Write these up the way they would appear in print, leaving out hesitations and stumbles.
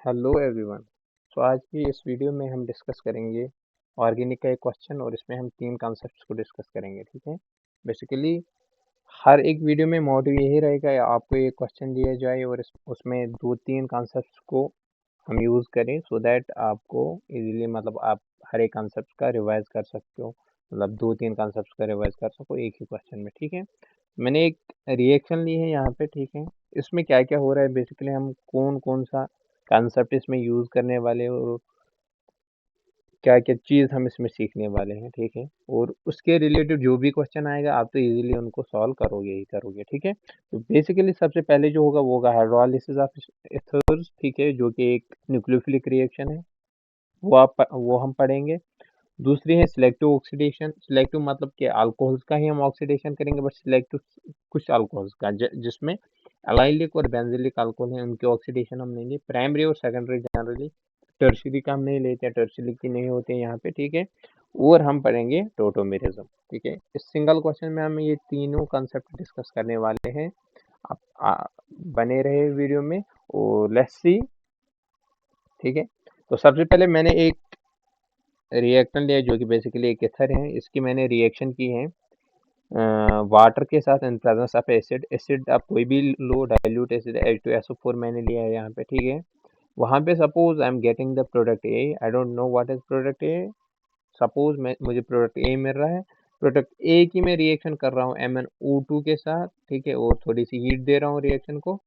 Hello everyone. तो आज की इस वीडियो में हम डिस्कस करेंगे ऑर्गेनिक का एक क्वेश्चन और इसमें हम तीन कॉन्सेप्ट्स को डिस्कस करेंगे। ठीक है। बेसिकली हर एक वीडियो में मोटिव यही रहेगा या आपको एक क्वेश्चन दिया जाए और उसमें दो तीन कॉन्सेप्ट्स को हम यूज़ करें सो दैट आपको इजीली मतलब आप हर एक कॉन्सेप्ट का रिवाइज कर सकते हो। मतलब दो तीन कॉन्सेप्ट्स का रिवाइज कर सको एक ही क्वेश्चन में। ठीक है। मैंने एक रिएक्शन ली है यहाँ पे। ठीक है। इसमें क्या क्या हो रहा है, बेसिकली हम कौन कौन सा कॉन्सेप्ट इसमें यूज़ करने वाले हैं और क्या क्या चीज़ हम इसमें सीखने वाले हैं। ठीक है। और उसके रिलेटेड जो भी क्वेश्चन आएगा आप तो इजीली उनको सॉल्व करोगे ही करोगे। ठीक है। तो बेसिकली सबसे पहले जो होगा वो होगा हाइड्रोलिसिस ऑफ एथर्स। ठीक है, जो कि एक न्यूक्लियोफिलिक रिएक्शन है, वो हम पढ़ेंगे। दूसरी है सिलेक्टिव ऑक्सीडेशन। सिलेक्टिव मतलब कि अल्कोहल्स का ही हम ऑक्सीडेशन करेंगे, बट सिलेक्टिव कुछ अल्कोहल्स का जिसमें अलाइलिक और बेंजिलिक अल्कोहल हैं उनके ऑक्सीडेशन हम लेंगे। प्राइमरी और सेकेंडरी जनरली, टर्शियरी का हम नहीं लेते हैं, टर्शियरी की नहीं होते हैं यहाँ पे। ठीक है। और हम पढ़ेंगे टोटोमेरिज्म। ठीक है। इस सिंगल क्वेश्चन में हम ये तीनों कंसेप्ट डिस्कस करने वाले हैं। आप बने रहे वीडियो में और लेट्स सी। ठीक है। तो सबसे पहले मैंने एक रिएक्शन लिया जो कि बेसिकली एक एथर है। इसकी मैंने रिएक्शन की है वाटर के साथ in presence of acid. Acid आप कोई भी लो, डाइल्यूट एसिड H2SO4 मैंने लिया है यहाँ पे। ठीक है। वहाँ पे suppose I am getting the product A, I don't know what is product A. Suppose मुझे प्रोडक्ट ए मिल रहा है। प्रोडक्ट ए की मैं रिएक्शन कर रहा हूँ MnO2 के साथ। ठीक है। और थोड़ी सी हीट दे रहा हूँ रिएक्शन को।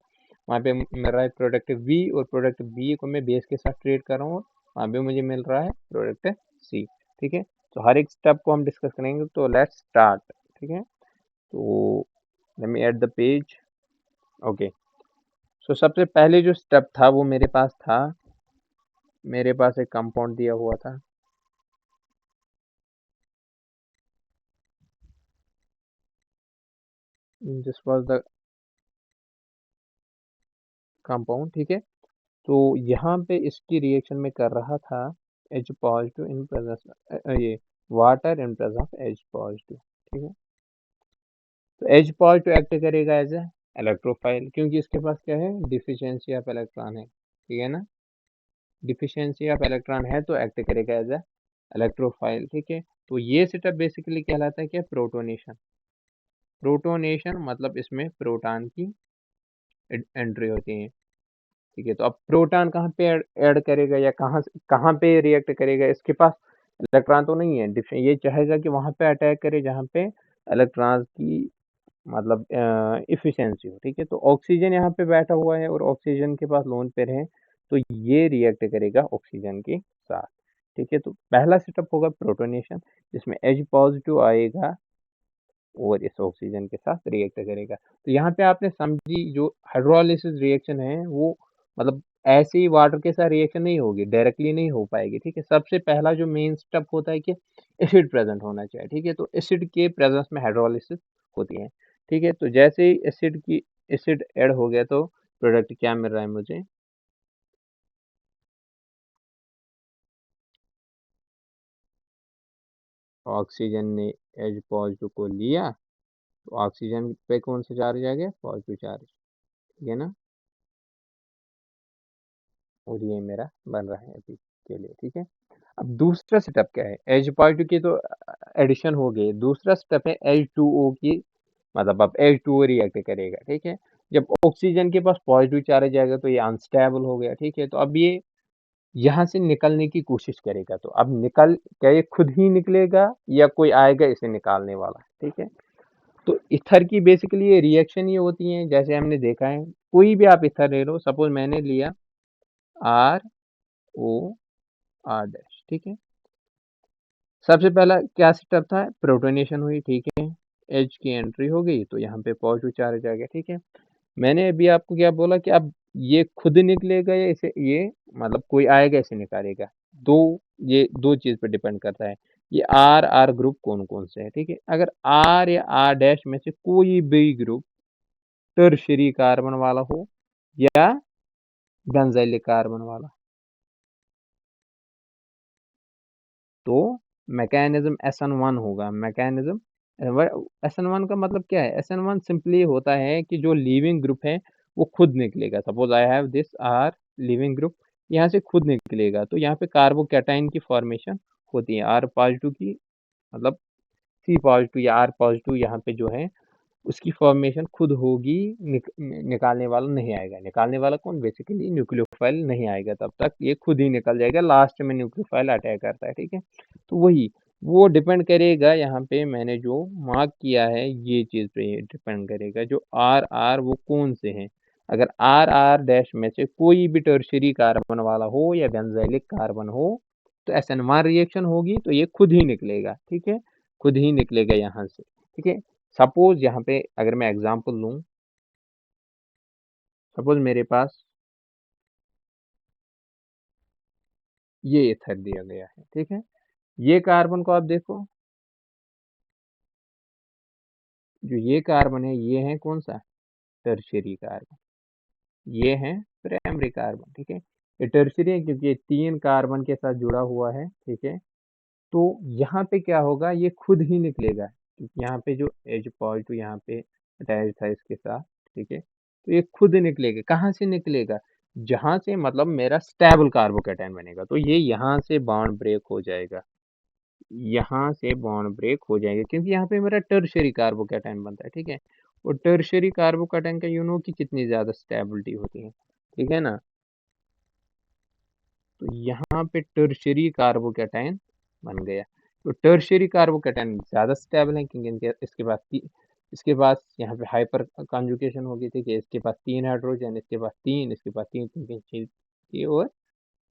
वहाँ पे मिल रहा है प्रोडक्ट बी, और प्रोडक्ट बी को मैं बेस के साथ ट्रीट कर रहा हूँ। वहाँ पे मुझे मिल रहा है प्रोडक्ट सी। ठीक है। तो हर एक स्टेप को हम डिस्कस करेंगे। तो लेट्स स्टार्ट। ठीक है। तो let me add the page. Okay. So सबसे पहले जो स्टेप था वो मेरे पास था, मेरे पास एक कंपाउंड दिया हुआ था। This was the compound. ठीक है। तो यहाँ पे इसकी रिएक्शन में कर रहा था H पॉजिटिव इन प्रेजेंस ये water in presence of H positive. ठीक है। तो H पॉजिटिव एक्ट करेगा एज ए इलेक्ट्रोफाइल, क्योंकि इसके पास क्या है, डिफिशियंसी ऑफ इलेक्ट्रॉन है। ठीक है ना। डिफिशियंसी ऑफ इलेक्ट्रॉन है तो एक्ट करेगा एज ए इलेक्ट्रोफाइल। ठीक है। तो ये सेटअप बेसिकली कहलाता है क्या, प्रोटोनेशन। प्रोटोनेशन मतलब इसमें प्रोटॉन की एंट्री होती है। ठीक है। तो अब प्रोटॉन कहाँ पे ऐड करेगा या कहाँ पे रिएक्ट करेगा, इसके पास इलेक्ट्रॉन तो नहीं है। ये चाहेगा कि वहां पे अटैक करे जहाँ पे इलेक्ट्रॉन की मतलब इफिशियंसी हो। ठीक है। तो ऑक्सीजन यहाँ पे बैठा हुआ है और ऑक्सीजन के पास लोन पेयर है, तो ये रिएक्ट करेगा ऑक्सीजन के साथ। ठीक है। तो पहला सेटअप होगा प्रोटोनेशन, जिसमें H पॉजिटिव आएगा और इस ऑक्सीजन के साथ रिएक्ट करेगा। तो यहाँ पे आपने समझी, जो हाइड्रोलिसिस रिएक्शन है वो मतलब ऐसे ही वाटर के साथ रिएक्शन नहीं होगी, डायरेक्टली नहीं हो पाएगी। ठीक है। सबसे पहला जो मेन स्टेप होता है कि एसिड प्रेजेंट होना चाहिए। ठीक है। तो एसिड के प्रेजेंस में हाइड्रोलिसिस होती है। ठीक है। तो जैसे ही एसिड ऐड हो गया तो प्रोडक्ट क्या मिल रहा है मुझे, ऑक्सीजन ने H पॉजिटिव को लिया तो ऑक्सीजन पे कौन सा चार्ज आ गया, पॉजिटिव चार्ज। ठीक है ना। और ये मेरा बन रहा है अभी के लिए। ठीक है। अब दूसरा सेटअप क्या है, H पॉजिटिव की तो एडिशन हो गई। दूसरा स्टेप है H2O की, मतलब अब H2O रिएक्ट करेगा। ठीक है। जब ऑक्सीजन के पास पॉजिटिव चार्ज आएगा तो ये अनस्टेबल हो गया। ठीक है। तो अब ये यहाँ से निकलने की कोशिश करेगा। तो अब निकल, क्या ये खुद ही निकलेगा या कोई आएगा इसे निकालने वाला। ठीक है। तो इथर की बेसिकली ये रिएक्शन ये होती है, जैसे हमने देखा है, कोई भी आप इथर ले लो। सपोज मैंने लिया ROR डैश। ठीक है। सबसे पहला क्या स्टेप था, प्रोटोनेशन हुई। ठीक है। H की एंट्री हो गई तो यहाँ पे पॉजिटिव चार्ज आ गया। ठीक है। मैंने अभी आपको क्या बोला कि अब ये खुद निकलेगा या इसे ये मतलब कोई आएगा इसे निकालेगा। दो, ये दो चीज पे डिपेंड करता है। ये आर आर ग्रुप कौन कौन से है। ठीक है। अगर आर या आर डैश में से कोई भी ग्रुप टर्शियरी कार्बन वाला हो या बेंजाइलिक कार्बन वाला, तो मैकेनिज्म SN1 होगा। मैकेनिज्म SN1 का मतलब क्या है, SN1 सिंपली होता है कि जो लीविंग ग्रुप है वो खुद निकलेगा। Suppose I have this R leaving group, यहाँ से खुद निकलेगा। तो यहाँ पे कार्बोकैटायन की फॉर्मेशन होती है, R पॉजिटिव की, मतलब C पॉजिटिव या R पॉजिटिव यहाँ पे जो है उसकी फॉर्मेशन खुद होगी, निकालने वाला नहीं आएगा। निकालने वाला कौन? बेसिकली न्यूक्लियोफाइल नहीं आएगा, तब तक ये खुद ही निकल जाएगा। लास्ट में न्यूक्लियोफाइल अटैक करता है, ठीक है। तो वही वो डिपेंड करेगा, यहाँ पे मैंने जो मार्क किया है ये चीज़ पे डिपेंड करेगा, जो आर आर वो कौन से हैं। अगर आर आर डैश में से कोई भी टर्शियरी कार्बन वाला हो या बेंजाइलिक कार्बन हो तो SN1 रिएक्शन होगी, तो ये खुद ही निकलेगा, ठीक है, खुद ही निकलेगा यहाँ से, ठीक है। सपोज यहाँ पे अगर मैं एग्जांपल लूं, सपोज मेरे पास ये एथर दिया गया है, ठीक है। ये कार्बन को आप देखो, जो ये कार्बन है ये है कौन सा? Tertiary carbon. ये है प्राइमरी कार्बन, ठीक है। ये टर्शियरी है क्योंकि ये 3 कार्बन के साथ जुड़ा हुआ है, ठीक है। तो यहाँ पे क्या होगा, ये खुद ही निकलेगा क्योंकि यहाँ पे जो एच पॉजिटिव यहाँ पे अटैच था इसके साथ, ठीक है। तो ये खुद निकलेगा। कहाँ से निकलेगा? जहां से मतलब मेरा स्टेबल कार्बोकैटायन बनेगा, तो ये यहाँ से बॉन्ड ब्रेक हो जाएगा, यहाँ से बॉन्ड ब्रेक हो जाएगा क्योंकि यहाँ पे मेरा टर्शियरी कार्बोकैटायन बनता है, ठीक है। और टर्शियरी कार्बोकैटायन का कि कितनी ज्यादा स्टेबिलिटी होती है, ठीक है ना। तो यहाँ पे टर्शियरी कार्बोकैटायन बन गया। तो टर्शियरी कार्बोकैटायन ज़्यादा स्टेबल है क्योंकि इसके पास यहाँ पे हाइपर कॉन्जुगेशन होगी, ठीक है। इसके पास 3 हाइड्रोजन, इसके पास 3, इसके पास 3 3 3 6 और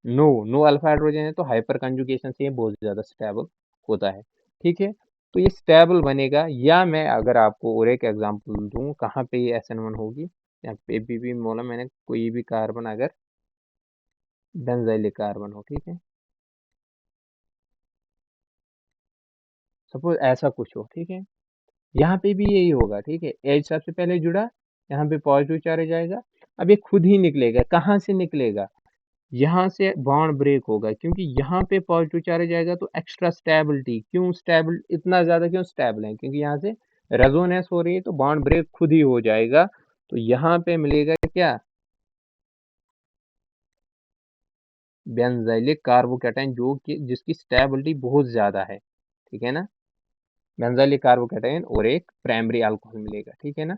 नो नो अल्फा हाइड्रोजन है, तो हाइपर कॉन्जुगेशन से ये बहुत ज़्यादा स्टेबल होता है, ठीक है। तो ये स्टेबल बनेगा। या मैं अगर आपको और एक एग्जांपल दूं कहाँ पे ये SN1 होगी, यहाँ पे भी बोला मैंने, कोई भी कार्बन अगर बेंजाइलिक कार्बन हो, ठीक है, सपोज ऐसा कुछ हो, ठीक है। यहाँ पे भी यही होगा, ठीक है। एच सबसे पहले जुड़ा, यहाँ पे पॉजिटिव चार्ज जाएगा। अब ये खुद ही निकलेगा। कहाँ से निकलेगा? यहाँ से बॉन्ड ब्रेक होगा क्योंकि यहाँ पे पॉजिटिव चार्ज आएगा, तो एक्स्ट्रा स्टेबिलिटी। क्यों स्टेबल, इतना ज्यादा क्यों स्टेबल है? क्योंकि यहाँ से रेजोनेंस हो रही है, तो बॉन्ड ब्रेक खुद ही हो जाएगा। तो यहाँ पे मिलेगा क्या? बेंजाइलिक कार्बोकैटायन, जो कि जिसकी स्टेबिलिटी बहुत ज्यादा है, ठीक है ना। बेंजाइलिक कार्बोकैटायन और एक प्राइमरी अल्कोहल मिलेगा, ठीक है ना।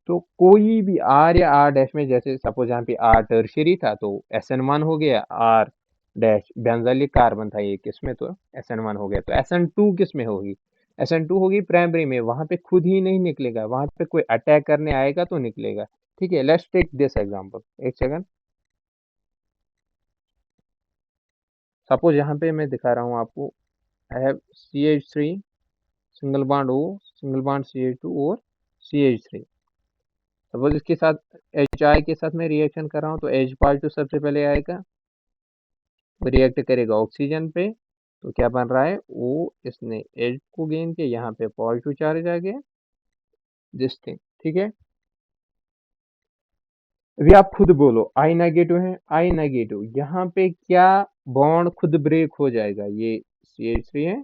तो कोई भी आर या आर डैश में, जैसे सपोज यहाँ पे आर टर्शियरी था तो SN1 हो गया। आर डैश बेंजाइलिक कार्बन था ये, किसमें? तो SN1 हो गया। तो SN2 किस में होगी? SN2 होगी प्राइमरी में। वहां पे खुद ही नहीं निकलेगा, वहां पे कोई अटैक करने आएगा तो निकलेगा, ठीक है। लेट्स टेक दिस एग्जांपल, एक सेकंड। सपोज यहाँ पे मैं दिखा रहा हूँ आपको, I have CH3 single bond O, single bond CH2 और CH3। सपोज इसके साथ HI के साथ मैं रिएक्शन कर रहा हूँ, तो H पॉजिटिव सबसे पहले आएगा, वो रिएक्ट करेगा ऑक्सीजन पे। तो क्या बन रहा है? वो इसने H को गेन किया, यहाँ पे पॉजिटिव चार्ज आ गया, दिस थिंग, ठीक है। अभी आप खुद बोलो, I नेगेटिव है, I नेगेटिव, यहाँ पे क्या बॉन्ड खुद ब्रेक हो जाएगा? ये CH3 है,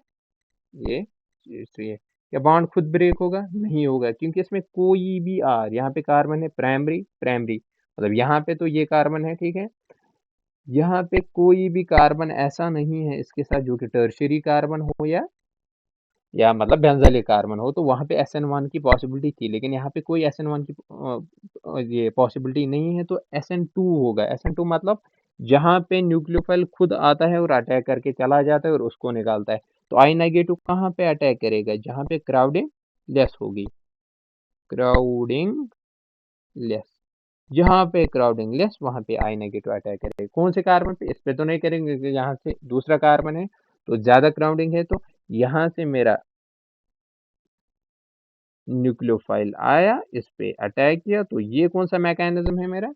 ये CH3 है, क्या बॉन्ड खुद ब्रेक होगा? नहीं होगा, क्योंकि इसमें कोई भी R, यहाँ पे कार्बन है प्राइमरी प्राइमरी, मतलब यहाँ पे तो ये कार्बन है, ठीक है। यहाँ पे कोई भी कार्बन ऐसा नहीं है इसके साथ जो कि टर्शियरी कार्बन हो या मतलब बेंजाइलिक कार्बन हो, तो वहां पे SN1 की पॉसिबिलिटी थी, लेकिन यहाँ पे कोई SN1 की ये पॉसिबिलिटी नहीं है, तो SN2 होगा। SN2 मतलब जहाँ पे न्यूक्लियोफाइल खुद आता है और अटैक करके चला जाता है और उसको निकालता है। तो I नेगेटिव कहाँ पे अटैक करेगा? जहाँ पे क्राउडिंग लेस होगी, क्राउडिंग लेस, जहाँ पे क्राउडिंग लेस वहां पे I नेगेटिव अटैक करेगा। कौन से कार्बन पे? इस पे तो नहीं करेंगे क्योंकि यहाँ से दूसरा कार्बन है तो ज्यादा क्राउडिंग है, तो यहाँ से मेरा न्यूक्लियोफाइल आया, इस पे अटैक किया, तो ये कौन सा मैकेनिज्म है मेरा?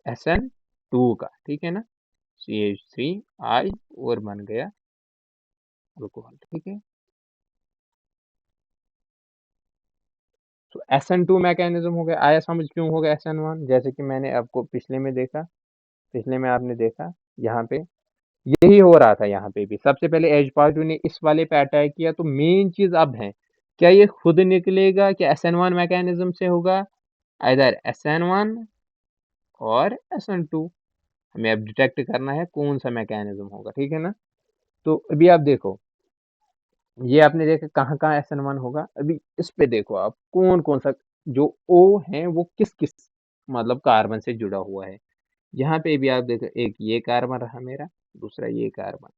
SN2 का, ठीक है ना। CH3I और बन गया अल्कोहल, ठीक है। तो SN2 मैकेनिज्म हो गया। आया समझ क्यों होगा SN1? जैसे कि मैंने आपको पिछले में देखा, पिछले में आपने देखा, यहाँ पे यही हो रहा था। यहाँ पे भी सबसे पहले एच पॉजिटिव ने इस वाले पे अटैक किया, तो मेन चीज अब है, क्या ये खुद निकलेगा? क्या SN1 मैकेनिज्म से होगा? आइदर SN1 और SN2। हमें अब डिटेक्ट करना है कौन सा मैकेनिज्म होगा, ठीक है ना। तो अभी आप देखो, ये आपने देखा कहाँ कहाँ SN1 होगा। अभी इस पे देखो आप कौन कौन सा जो O है वो किस किस मतलब कार्बन से जुड़ा हुआ है। यहाँ पे भी आप देखो, एक ये कार्बन रहा मेरा, दूसरा ये कार्बन।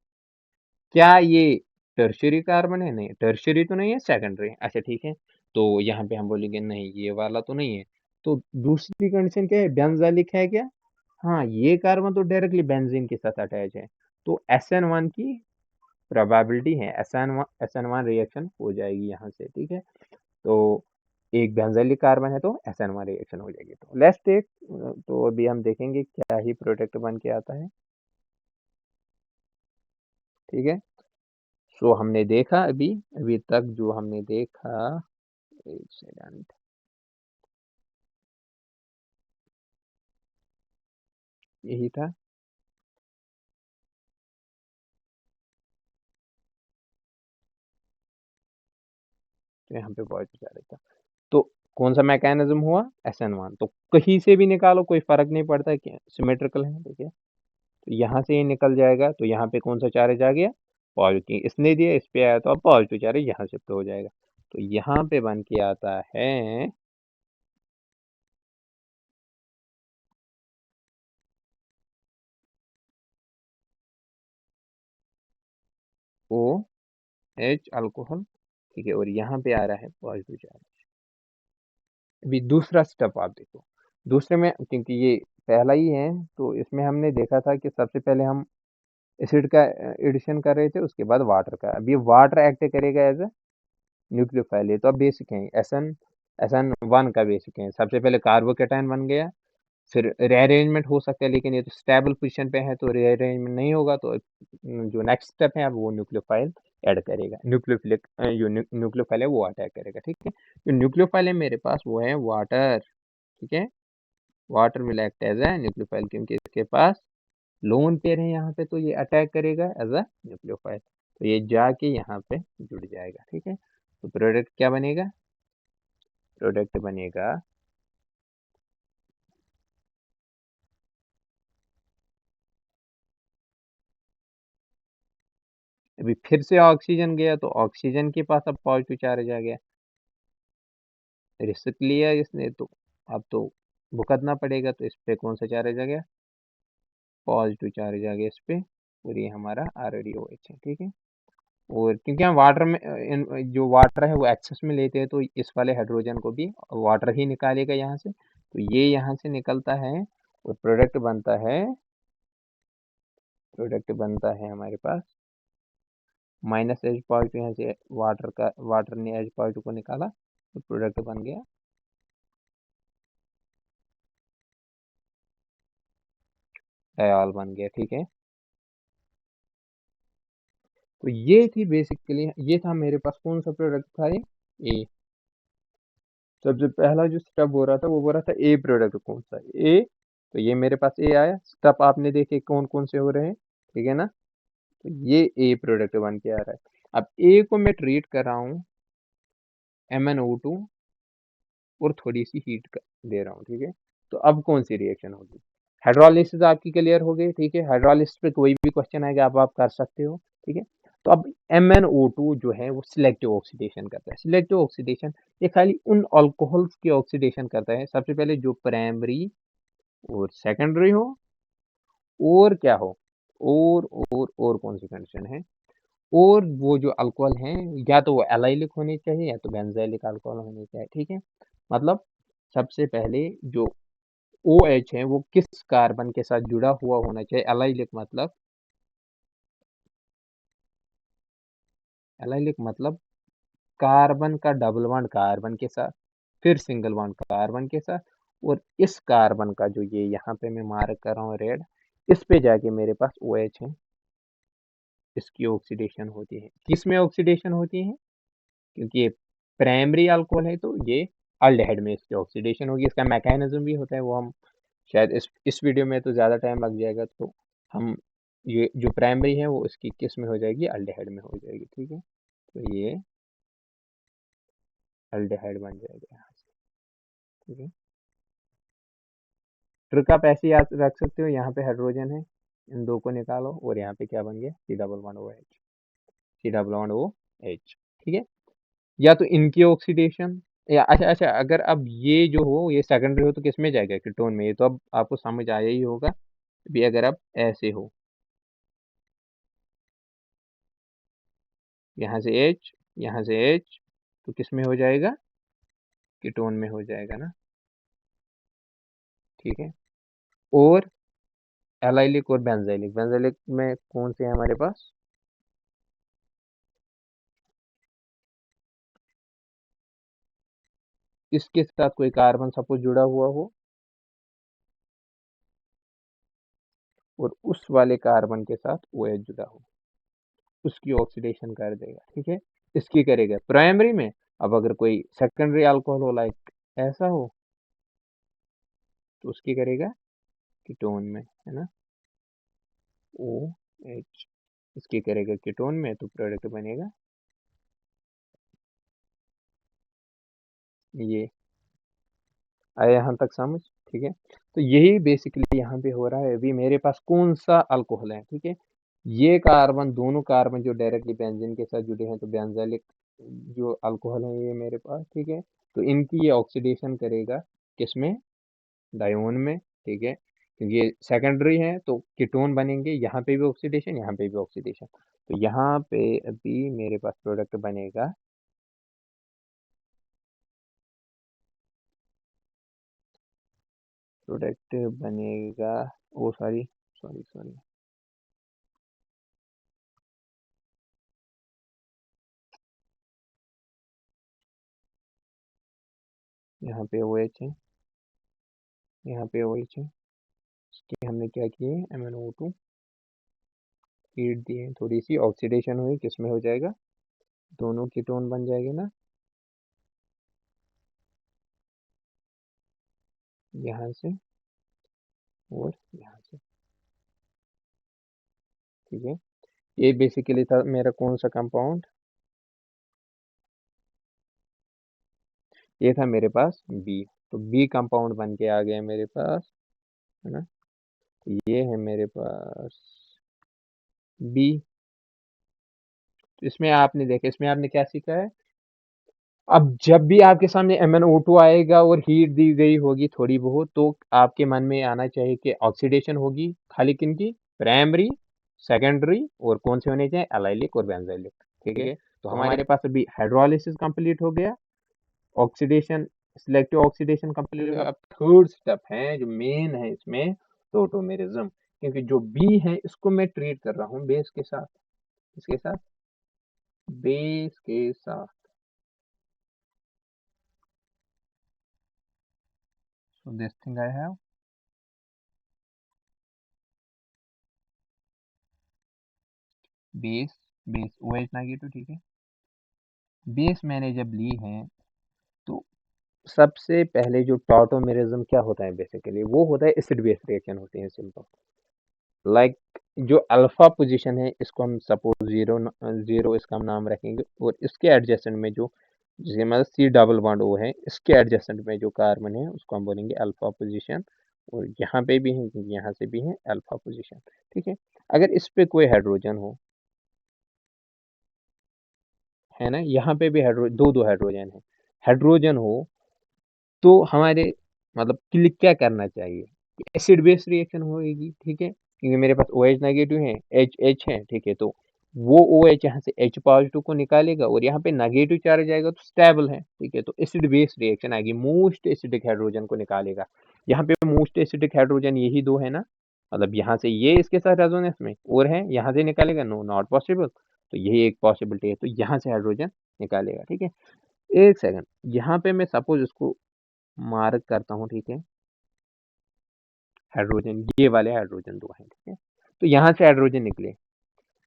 क्या ये टर्शियरी कार्बन है? नहीं, टर्शियरी तो नहीं है, सेकेंडरी। अच्छा ठीक है, तो यहाँ पे हम बोलेंगे नहीं ये वाला तो नहीं है। तो दूसरी कंडीशन क्या है, बेंजालिक है क्या? हाँ, ये कार्बन तो डायरेक्टली बेंजीन के साथ अटैच है, तो SN1 की प्रोबेबिलिटी है, SN1 रिएक्शन हो जाएगी यहाँ से, ठीक है। तो एक बेंजाइलिक कार्बन है तो SN1 रिएक्शन हो जाएगी। तो लेट्स टेक, तो अभी हम देखेंगे क्या ही प्रोडक्ट बन के आता है, ठीक है। सो हमने देखा अभी अभी तक जो हमने देखा, एक सेकंड, यही था। तो यहाँ पे बहुत जा रहा था। तो कौन सा मैकेनिज्म हुआ, SN1। तो कहीं से भी निकालो कोई फर्क नहीं पड़ता कि सिमेट्रिकल है, ठीक है। तो यहाँ से ये निकल जाएगा, तो यहाँ पे कौन सा चार्ज आ गया, पॉजिटिव। इसने दिया, इस पे आया तो अब पॉजिटिव चार्ज यहाँ शिफ्ट हो जाएगा। तो यहाँ पे बन के आता है ओ एच अल्कोहल, ठीक है। और यहाँ पे आ रहा है पॉजिटिव चार्ज। अभी दूसरा स्टेप आप देखो, दूसरे में क्योंकि ये पहला ही है, तो इसमें हमने देखा था कि सबसे पहले हम एसिड का एडिशन कर रहे थे, उसके बाद वाटर का। अभी वाटर एक्ट करेगा एज ए न्यूक्लियोफाइल। ये तो अब बेसिक है, SN1 का बेसिक है। सबसे पहले कार्बोकेटायन बन गया, फिर रीअरेंजमेंट हो सकता है, लेकिन ये तो स्टेबल पोजीशन पे है तो रीअरेंजमेंट नहीं होगा। तो जो नेक्स्ट स्टेप है अब वो न्यूक्लियोफाइल ऐड करेगा, न्यूक्लियोफिलिक जो न्यूक्लियोफाइल है वो अटैक करेगा, ठीक है। जो न्यूक्लियोफाइल है मेरे पास वो है वाटर, ठीक है। Water will act as a nucleophile, क्योंकि इसके पास लोन पेयर है यहाँ पे, तो ये अटैक करेगा एज अ न्यूक्लियोफाइल। तो ये जाके यहाँ पे जुड़ जाएगा, ठीक है। तो प्रोडक्ट क्या बनेगा, प्रोडक्ट बनेगा, अभी फिर से ऑक्सीजन गया तो ऑक्सीजन के पास अब पॉजिटिव चार्ज आ गया, रिस्क लिया इसने, तो अब तो भुगतना पड़ेगा। तो इस पे कौन सा चार्ज आ गया, पॉजिटिव चार्ज आ गया इस पे। और ये हमारा ऑलरेडी OH है, ठीक है। और क्योंकि हम वाटर में जो वाटर है वो एक्सेस में लेते हैं, तो इस वाले हाइड्रोजन को भी वाटर ही निकालेगा यहाँ से। तो ये यहाँ से निकलता है और प्रोडक्ट बनता है हमारे पास -H पॉजिटिव। यहाँ से वाटर ने H पॉजिटिव को निकाला, तो प्रोडक्ट बन गया डायॉल बन गया, ठीक है। तो ये थी बेसिकली, ये था मेरे पास कौन सा प्रोडक्ट था, ये ए। सबसे पहला जो स्टेप हो रहा था वो हो रहा था ए प्रोडक्ट, कौन सा ए। तो ये मेरे पास ए आया, स्टेप आपने देखे कौन कौन से हो रहे हैं, ठीक है ना। तो ये ए प्रोडक्ट बन के आ रहा है। अब ए को मैं ट्रीट कर रहा हूँ MnO2 और थोड़ी सी हीट दे रहा हूँ, ठीक है। तो अब कौन सी रिएक्शन होगी, हाइड्रोलिसिस आपकी क्लियर हो गई, ठीक है। हाइड्रोलिसिस पे कोई भी क्वेश्चन आएगा आप कर सकते हो, ठीक है। तो अब MnO2 जो है वो सिलेक्टिव ऑक्सीडेशन करता है। सिलेक्टिव ऑक्सीडेशन ये खाली उन अल्कोहल्स की ऑक्सीडेशन करता है, सबसे पहले जो प्राइमरी और सेकेंडरी हो, और क्या हो, और कौन सी कंडीशन है, और वो जो अल्कोहल हैं या तो वो एलाइलिक होने चाहिए या तो बेंजाइलिक अल्कोहल होने चाहिए, ठीक है। मतलब सबसे पहले जो OH है वो किस कार्बन के साथ जुड़ा हुआ होना चाहिए, एलाइलिक मतलब, एलाइलिक मतलब कार्बन का डबल बॉन्ड कार्बन के साथ, फिर सिंगल बॉन्ड कार्बन के साथ, और इस कार्बन का जो ये यहाँ पे मैं मार्क कर रहा हूँ रेड, इस पे जाके मेरे पास OH है, इसकी ऑक्सीडेशन होती है। किस में ऑक्सीडेशन होती है, क्योंकि ये प्राइमरी अल्कोहल है तो ये अल्डिहाइड में इसकी ऑक्सीडेशन होगी। इसका मैकेनिज्म भी होता है, वो हम शायद इस वीडियो में तो ज़्यादा टाइम लग जाएगा, तो हम ये जो प्राइमरी है वो इसकी किस में हो जाएगी, अल्डिहाइड में हो जाएगी, ठीक है। तो ये अल्डिहाइड बन जाएगा यहाँ से, ठीक है। ट्रिक आप ऐसे याद रख सकते हो, यहाँ पे हाइड्रोजन है, इन दो को निकालो और यहाँ पे क्या बन गया, C double bond O H, C double bond O H. ठीक है, या तो इनकी ऑक्सीडेशन, या अच्छा अच्छा, अगर अब ये जो हो ये सेकेंडरी हो तो किस में जाएगा, कीटोन में। ये तो अब आपको समझ आया ही होगा भी, अगर अब ऐसे हो, यहाँ से H, यहाँ से H, तो किस में हो जाएगा, कीटोन में हो जाएगा ना। ठीक है, और एलाइलिक और बेंजाइलिक, बेंजाइलिक में कौन से हैं हमारे पास, इसके साथ कोई कार्बन सपोज जुड़ा हुआ हो और उस वाले कार्बन के साथ ओ एच जुड़ा हो, उसकी ऑक्सीडेशन कर देगा। ठीक है, इसकी करेगा प्राइमरी में। अब अगर कोई सेकेंडरी अल्कोहल हो, लाइक ऐसा हो, तो उसकी करेगा कीटोन में, है ना, ओ एच, इसकी करेगा कीटोन में, तो प्रोडक्ट बनेगा ये। आया यहाँ तक समझ। ठीक है, तो यही बेसिकली यहाँ पे हो रहा है। अभी मेरे पास कौन सा अल्कोहल है, ठीक है, ये कार्बन, दोनों कार्बन जो डायरेक्टली बेंजीन के साथ जुड़े हैं, तो बेंजाइलिक जो अल्कोहल है ये मेरे पास। ठीक है, तो इनकी ये ऑक्सीडेशन करेगा किसमें, डायोन में। ठीक है, क्योंकि ये सेकेंडरी है तो कीटोन बनेंगे, यहाँ पे भी ऑक्सीडेशन, यहाँ पे भी ऑक्सीडेशन, तो यहाँ पे अभी मेरे पास प्रोडक्ट बनेगा, प्रोडक्ट बनेगा, ओ सॉरी सॉरी सॉरी, यहाँ पे ओ एच है, यहाँ पे ओ एच है, इसकी हमने क्या किए, MnO2 हीट दिए, थोड़ी सी ऑक्सीडेशन हुई, किसमें हो जाएगा, दोनों कीटोन बन जाएंगे ना, यहाँ से और यहाँ से। ठीक है, ये बेसिकली था मेरा कौन सा कंपाउंड, ये था मेरे पास बी, तो बी कंपाउंड बन के आ गया मेरे पास, है ना, तो ये है मेरे पास बी। तो इसमें आपने देखा, इसमें आपने क्या सीखा है, अब जब भी आपके सामने MnO2 आएगा और हीट दी गई होगी थोड़ी बहुत, तो आपके मन में आना चाहिए कि ऑक्सीडेशन होगी खाली किन की, प्राइमरी, सेकेंडरी, और कौन से होने चाहिए, एलाइलिक और बेंजाइलिक। ठीक है, तो हमारे पास अभी हाइड्रोलिसिस कंप्लीट हो गया, ऑक्सीडेशन, सिलेक्टिव ऑक्सीडेशन कंप्लीट हो गया। अब थर्ड स्टेप है जो मेन है इसमें, टोटोमेरिज्म, क्योंकि जो बी है इसको मैं ट्रीट कर रहा हूँ बेस के साथ, इसके साथ, बेस के साथ। So this thing I have, base, base O H negative. ठीक है, बेस मैंने जब ली है, तो सबसे पहले जो टॉटोमेरिज्म क्या होता है, बेसिकली वो होता है एसिड बेस रिएक्शन होती है, सिंपल। लाइक जो अल्फा पोजीशन है इसको हम सपोज जीरो, जीरो इसका हम नाम रखेंगे, और इसके एडजेसेंट में जो, जिसके मतलब सी डबल बॉन्ड ओ है, इसके एडजेसेंट में जो कार्बन है उसको हम बोलेंगे अल्फा पोजीशन, और यहाँ पे भी है क्योंकि यहाँ से भी है अल्फा पोजीशन। ठीक है, अगर इस पे कोई हाइड्रोजन हो, है ना, यहाँ पे भी हाइड्रो, दो दो हाइड्रोजन है, हाइड्रोजन हो, तो हमारे मतलब क्लिक क्या करना चाहिए, एसिड बेस रिएक्शन होगी। ठीक है, क्योंकि मेरे पास ओ एच नेगेटिव है, एच एच है। ठीक है, तो वो ओ एच यहाँ से एच पॉजिटिव को निकालेगा और यहाँ पे नेगेटिव चार्ज आएगा तो स्टेबल है। ठीक है, तो एसिड बेस रिएक्शन आएगी, मोस्ट एसिडिक हाइड्रोजन को निकालेगा। यहाँ पे मोस्ट एसिडिक हाइड्रोजन यही दो है ना, मतलब यहाँ से ये इसके साथ रेजोनेंस में और है, यहाँ से निकालेगा, नो नॉट पॉसिबल, तो यही एक पॉसिबिलिटी है, तो यहाँ से हाइड्रोजन निकालेगा। ठीक है, एक सेकंड, यहाँ पे मैं सपोज इसको मार्क करता हूँ। ठीक है, हाइड्रोजन, ये वाले हाइड्रोजन दो हैं। ठीक है, तो यहाँ से हाइड्रोजन निकले,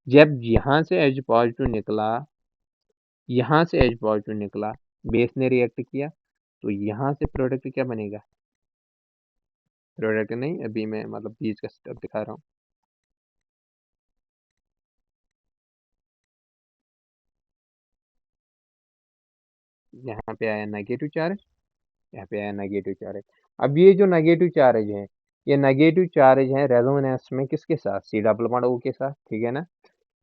जब यहाँ से H पॉजिटिव निकला, यहाँ से H पॉजिटिव निकला, बेस ने रिएक्ट किया, तो यहाँ से प्रोडक्ट क्या बनेगा, प्रोडक्ट नहीं, अभी मैं मतलब बीच का स्टेप दिखा रहा हूँ। यहाँ पे आया नेगेटिव चार्ज, यहाँ पे आया नेगेटिव चार्ज। अब ये जो नेगेटिव चार्ज है ये नेगेटिव चार्ज है रेजोनेंस में किसके साथ, सी डबल बॉन्ड ओ के साथ, ठीक है ना।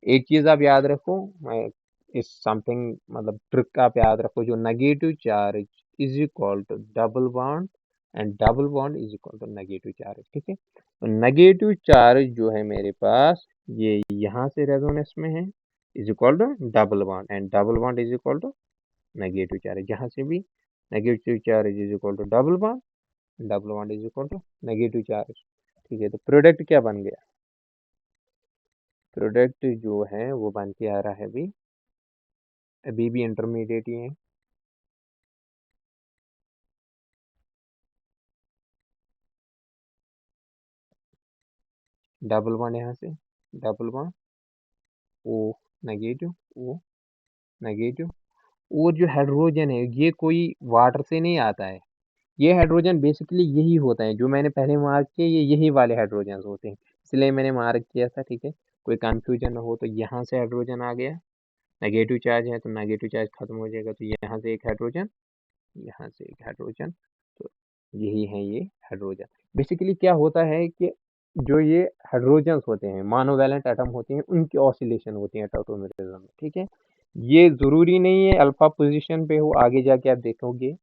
एक चीज आप याद रखो, मैं इस समथिंग मतलब ट्रिक आप याद रखो, जो negative charge is equal to double bond and double bond is equal to negative charge, ठीक है। तो नेगेटिव चार्ज जो है मेरे पास ये यहाँ से रेजोनेंस में है, is equal to double bond and double bond is equal to negative charge, जहाँ से भी negative charge is equal to double bond is equal to negative charge, ठीक है। तो प्रोडक्ट क्या बन गया, प्रोडक्ट जो है वो बन के आ रहा है अभी भी इंटरमीडिएट ही है, डबल बॉन्ड यहाँ से double bond O negative, O negative, और जो हाइड्रोजन है ये कोई वाटर से नहीं आता है, ये हाइड्रोजन बेसिकली यही होता है जो मैंने पहले मार्क किया, ये यही वाले हाइड्रोजन होते हैं, इसलिए मैंने मार्क किया था, ठीक है। कोई कंफ्यूजन ना हो, तो यहाँ से हाइड्रोजन आ गया, नेगेटिव चार्ज है तो नेगेटिव चार्ज खत्म हो जाएगा, तो यहाँ से एक हाइड्रोजन, यहाँ से एक हाइड्रोजन, तो यही है ये हाइड्रोजन। बेसिकली क्या होता है कि जो ये हाइड्रोजन्स होते हैं, मोनोवैलेंट एटम होते हैं, उनकी ऑसिलेशन होती है टॉटोमेरिज्म में, ठीक है। ये जरूरी नहीं है अल्फा पोजीशन पे हो, आगे जाके आप देखोगे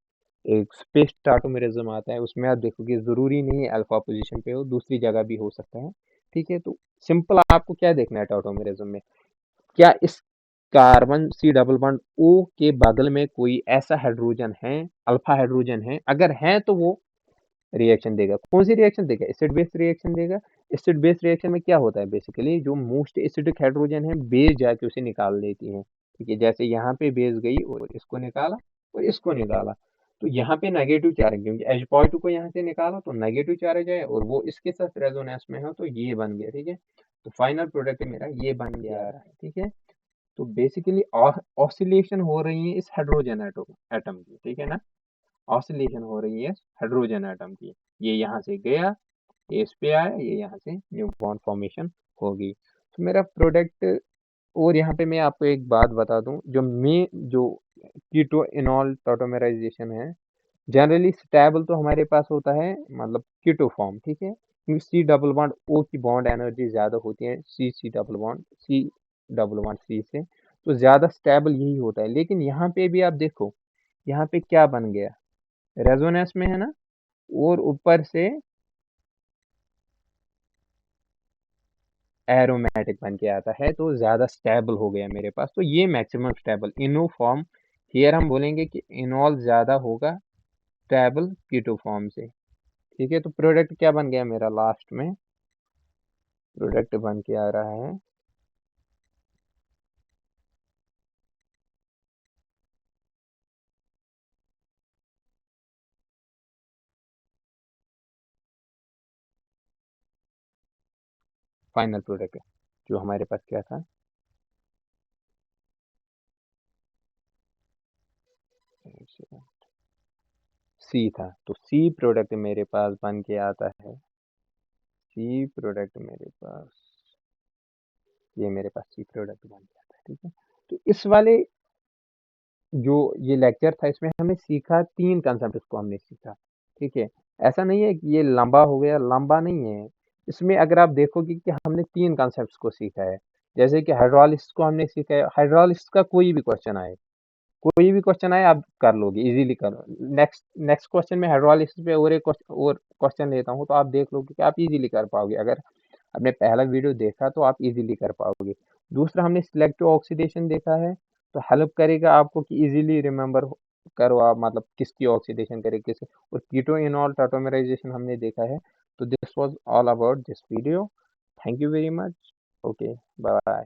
एक स्पेस टाटोमेरिज्म आता है, उसमें आप देखोगे जरूरी नहीं है अल्फा पोजीशन पे हो, दूसरी जगह भी हो सकता है, ठीक है। तो सिंपल आपको क्या देखना है टाटोमेरिज्म में, क्या इस carbon C double bond O के बगल में कोई ऐसा हाइड्रोजन है, अल्फा हाइड्रोजन है, अगर है तो वो रिएक्शन देगा, कौन सी रिएक्शन देगा, एसिड बेस रिएक्शन देगा। एसिड बेस रिएक्शन में क्या होता है, बेसिकली जो मोस्ट एसिडिक हाइड्रोजन है बेस जाके उसे निकाल लेती है, ठीक है। जैसे यहाँ पे बेस गई और इसको निकाला और इसको निकाला, तो यहाँ पे नेगेटिव चार्ज, क्योंकि H+ को यहाँ से निकाला तो नेगेटिव चार्ज है और वो इसके साथ रेजोनेंस में हो, तो ये बन गया, ठीक है। तो फाइनल प्रोडक्ट मेरा ये बन गया आ रहा है, ठीक है। तो बेसिकली ऑसिलेशन हो रही है इस हाइड्रोजन एटम एटम की, ठीक है ना, ऑसिलेशन हो रही है हाइड्रोजन एटम की, ये यहाँ से गया, ये इस पे आया, ये यहाँ से न्यू बॉन्ड फॉर्मेशन होगी, तो मेरा प्रोडक्ट। और यहाँ पे मैं आपको एक बात बता दूं, जो कीटो इनॉल टॉटोमेराइजेशन है, जनरली स्टेबल तो हमारे पास होता है मतलब कीटो फॉर्म, ठीक है, क्योंकि सी डबल बॉन्ड ओ की बॉन्ड एनर्जी ज्यादा होती है सी डबल बॉन्ड सी से, तो ज्यादा स्टेबल यही होता है। लेकिन यहाँ पे भी आप देखो, यहाँ पे क्या बन गया, रेजोनेंस में है ना, और ऊपर से एरोमेटिक बन के आता है, तो ज्यादा स्टेबल हो गया मेरे पास, तो ये maximum stable Eno form, here हम बोलेंगे कि इनॉल ज्यादा होगा स्टेबल कीटो फॉर्म से, ठीक है। तो प्रोडक्ट क्या बन गया मेरा, लास्ट में प्रोडक्ट बन के आ रहा है फाइनल प्रोडक्ट, जो हमारे पास क्या था, सी था, तो सी प्रोडक्ट मेरे पास बन के आता है, सी प्रोडक्ट मेरे पास, ये मेरे पास सी प्रोडक्ट बन के आता है, ठीक है। तो इस वाले जो ये लेक्चर था, इसमें हमें सीखा तीन कंसेप्ट, इसको हमने सीखा, ठीक है। ऐसा नहीं है कि ये लंबा हो गया, लंबा नहीं है, इसमें अगर आप देखोगे कि हमने तीन कंसेप्ट को सीखा है, जैसे कि हाइड्रोलिसिस को हमने सीखा है, हाइड्रोलिसिस का कोई भी क्वेश्चन आए आप कर लोगे, इजीली करो। नेक्स्ट नेक्स्ट क्वेश्चन में हाइड्रोलिसिस पे और एक और क्वेश्चन लेता हूँ, तो आप देख लोगे कि आप इजीली कर पाओगे, अगर आपने पहला वीडियो देखा तो आप इजीली कर पाओगे। दूसरा हमने सिलेक्टिव ऑक्सीडेशन देखा है, तो हेल्प करेगा आपको कि इजीली रिमेम्बर करो आप, मतलब किसकी ऑक्सीडेशन करे किस, और कीटो इनॉल टॉटोमराइजेशन हमने देखा है। तो this was all about this video, thank you very much, okay, bye.